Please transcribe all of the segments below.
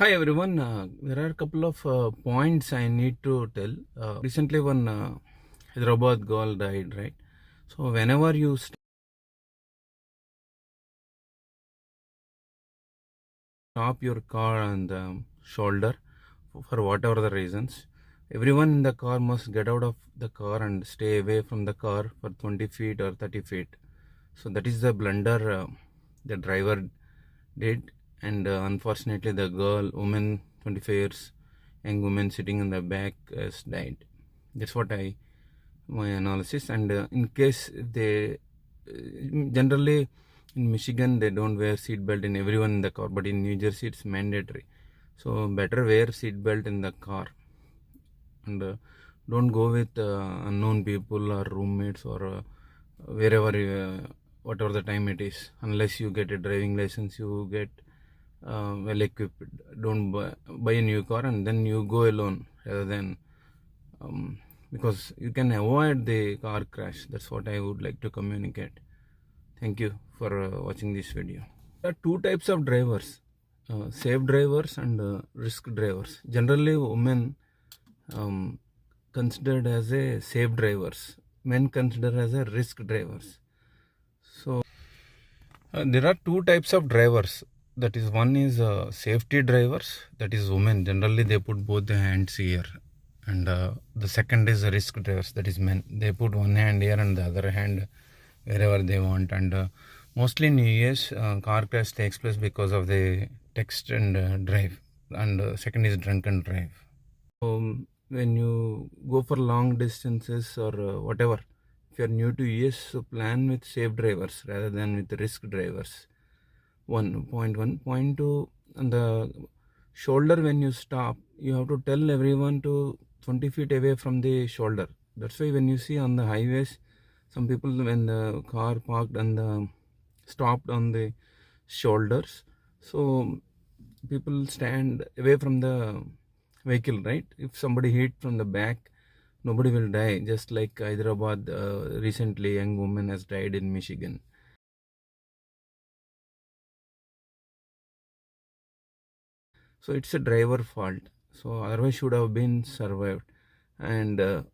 Hi everyone. There are a couple of points I need to tell. Recently, one Hyderabad girl died, right? So whenever you stop your car on the shoulder for whatever the reasons, everyone in the car must get out of the car and stay away from the car for 20 feet or 30 feet. So that is the blunder the driver did, and unfortunately, the woman, 25 years, young woman sitting in the back has died. That's what my analysis. And in case they generally in Michigan they don't wear seat belt in everyone in the car, but in New Jersey it's mandatory. So better wear seat belt in the car, and don't go with unknown people or roommates or wherever whatever the time it is, unless you get a driving license, you get well equipped. Don't buy a new car and then you go alone, rather than because you can avoid the car crash. That's what I would like to communicate. Thank you for watching this video. There are two types of drivers, safe drivers and risk drivers. Generally women considered as a safe drivers, men considered as a risk drivers. So there are two types of drivers. That is, one is safety drivers, that is women. Generally they put both the hands here. And the second is risk drivers, that is men. They put one hand here and the other hand wherever they want. And mostly in US, car crash takes place because of the text and drive. And second is drunken drive. When you go for long distances or whatever, if you are new to US, so plan with safe drivers rather than with risk drivers. 1.1.2, on the shoulder when you stop, you have to tell everyone to 20 feet away from the shoulder. That's why when you see on the highways, some people, when the car parked and stopped on the shoulders, so people stand away from the vehicle, right? If somebody hit from the back, nobody will die, just like Hyderabad recently young woman has died in Michigan. So it's a driver fault, so otherwise should have been survived. And in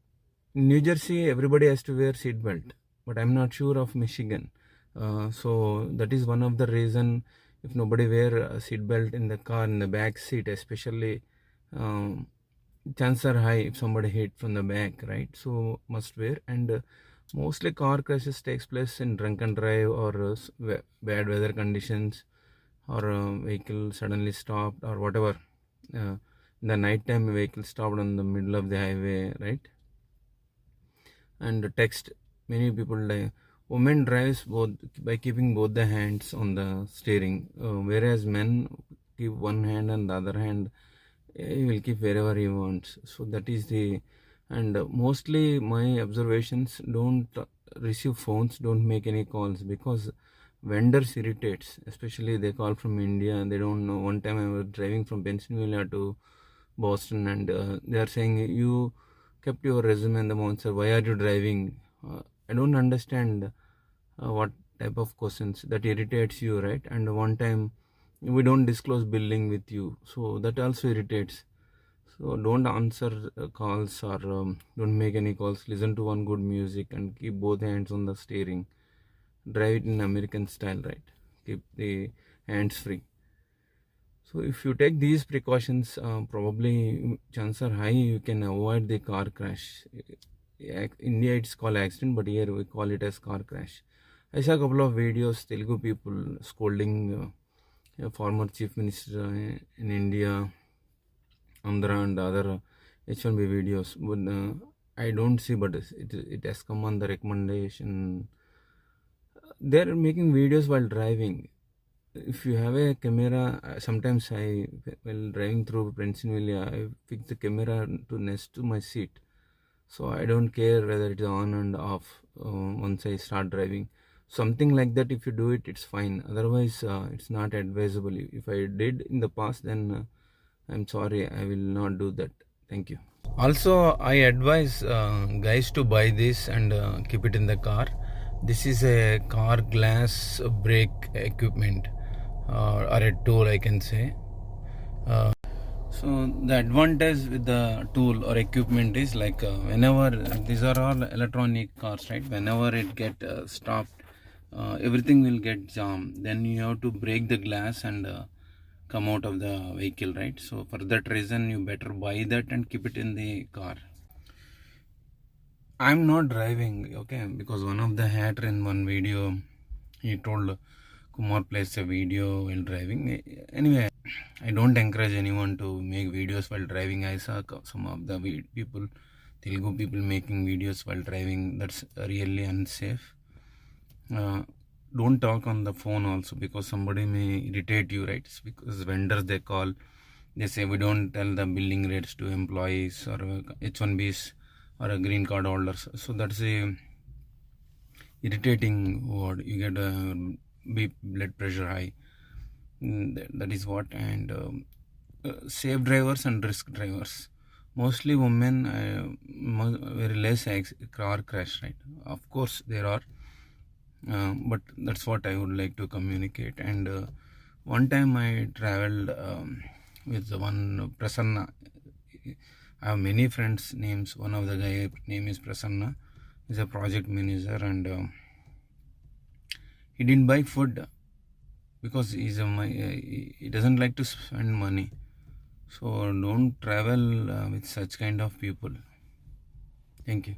New Jersey everybody has to wear seat belt, but I'm not sure of Michigan. So that is one of the reason. If nobody wear a seat belt in the car, in the back seat especially, chances are high if somebody hit from the back, right? So must wear. And mostly car crashes takes place in drunken drive or bad weather conditions, or vehicle suddenly stopped or whatever. In the night time vehicle stopped on the middle of the highway, right? And text, many people die. Women drives both by keeping both the hands on the steering, whereas men keep one hand and the other hand he will keep wherever he wants. So that is the. And mostly my observations, don't receive phones, don't make any calls, because vendors irritates, especially they call from India and they don't know. One time I was driving from Pennsylvania to Boston, and they are saying, you kept your resume in the monster, why are you driving? I don't understand what type of questions that irritates you, right? And one time, we don't disclose billing with you, so that also irritates. So don't answer calls, or don't make any calls. Listen to one good music and keep both hands on the steering. Drive it in American style, right? Keep the hands free. So if you take these precautions, probably chances are high you can avoid the car crash. India it's called accident, but here we call it as car crash. I saw a couple of videos, Telugu people scolding former chief minister in India, Andhra, and other H1B videos. But I don't see, but it has come on the recommendation. They're making videos while driving. If you have a camera, sometimes while driving through Pennsylvania, I fix the camera to next to my seat, so I don't care whether it's on and off once I start driving. Something like that, if you do it, it's fine. Otherwise, it's not advisable. If I did in the past, then I'm sorry, I will not do that. Thank you. Also, I advise guys to buy this and keep it in the car. This is a car glass brake equipment, or a tool, I can say. So the advantage with the tool or equipment is like whenever these are all electronic cars, right? Whenever it get stopped, everything will get jammed. Then you have to break the glass and come out of the vehicle, right? So for that reason, you better buy that and keep it in the car. I'm not driving, okay, because one of the hater in one video, he told Kumar plays a video while driving. Anyway, I don't encourage anyone to make videos while driving. I saw some of the people, Telugu people making videos while driving. That's really unsafe. Don't talk on the phone also, because somebody may irritate you, right? It's because vendors, they call, they say we don't tell the billing rates to employees or H1Bs or a green card holders. So that's a irritating word. You get a blood pressure high. That is what. And safe drivers and risk drivers. Mostly women, very less car crash, right? Of course there are, but that's what I would like to communicate. And one time I traveled with one Prasanna. I have many friends names. One of the guy name is Prasanna. He's a project manager, and he didn't buy food because he doesn't like to spend money. So don't travel with such kind of people. Thank you.